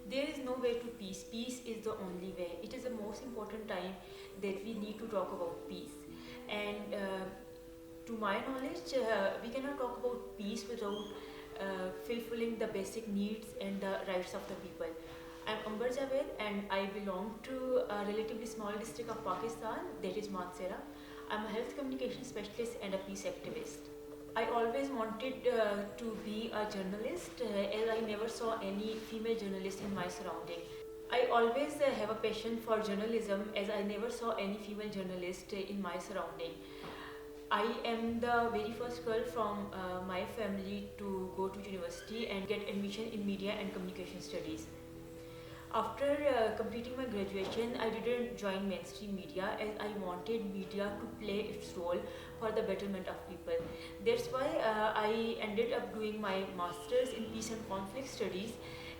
There is no way to peace. Peace is the only way. It is the most important time that we need to talk about peace. And to my knowledge, we cannot talk about peace without fulfilling the basic needs and the rights of the people. I'm Amber Javed and I belong to a relatively small district of Pakistan, that is Mansehra. I'm a health communication specialist and a peace activist. I always wanted to be a journalist as I never saw any female journalist in my surrounding. I always have a passion for journalism as I never saw any female journalist in my surrounding. I am the very first girl from my family to go to university and get admission in media and communication studies. After completing my graduation, I didn't join mainstream media as I wanted media to play its role for the betterment of people. That's why I ended up doing my master's in peace and conflict studies,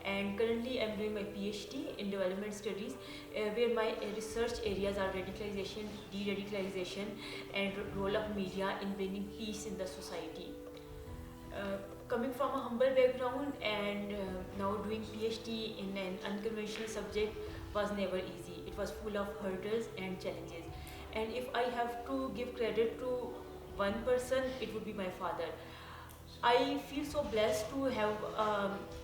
and currently I'm doing my PhD in development studies, where my research areas are radicalization, de-radicalization, and role of media in bringing peace in the society. Coming from a humble background and now doing PhD in an unconventional subject was never easy. It was full of hurdles and challenges. And if I have to give credit to one person, it would be my father. I feel so blessed to have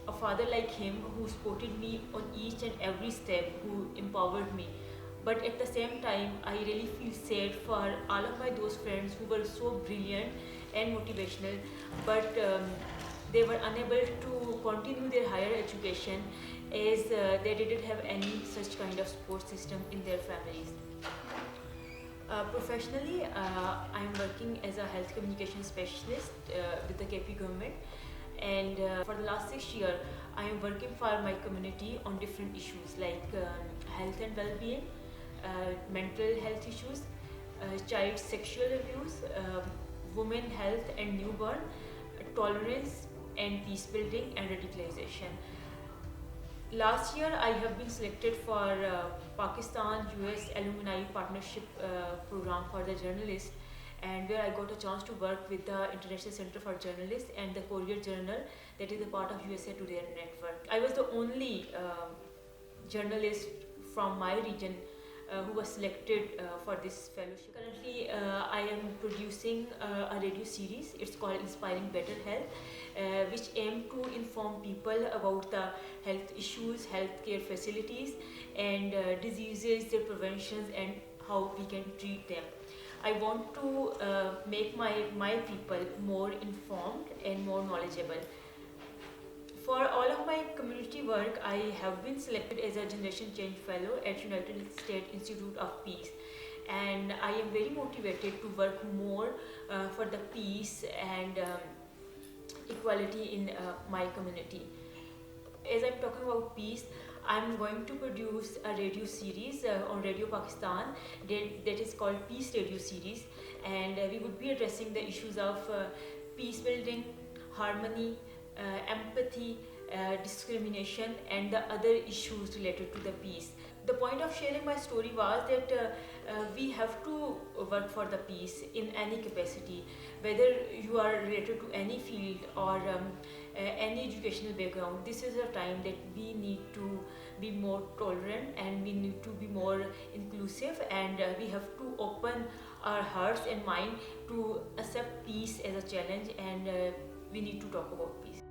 a father like him who supported me on each and every step, who empowered me. But at the same time, I really feel sad for all of my those friends who were so brilliant and motivational, but they were unable to continue their higher education as they didn't have any such kind of support system in their families. Professionally, I am working as a health communication specialist with the KP government, and for the last 6 years, I am working for my community on different issues like health and well-being, mental health issues, child sexual abuse, women health and newborn, tolerance and peace building and radicalization. Last year, I have been selected for Pakistan US Alumni Partnership Program for the journalist, and where I got a chance to work with the International Center for Journalists and the Courier Journal, that is a part of USA Today network. I was the only journalist from my region who was selected for this fellowship. Currently, I am producing a radio series. It's called Inspiring Better Health, which aim to inform people about the health issues, healthcare facilities, and diseases, their preventions, and how we can treat them. I want to make my people more informed and more knowledgeable. For all of my community work, I have been selected as a Generation Change Fellow at United States Institute of Peace, and I am very motivated to work more for the peace and equality in my community. As I'm talking about peace, I'm going to produce a radio series on Radio Pakistan that is called Peace Radio Series, and we would be addressing the issues of peace building, harmony, empathy, discrimination, and the other issues related to the peace. The point of sharing my story was that we have to work for the peace in any capacity, whether you are related to any field or any educational background. This is a time that we need to be more tolerant and we need to be more inclusive, and we have to open our hearts and mind to accept peace as a challenge, and we need to talk about peace.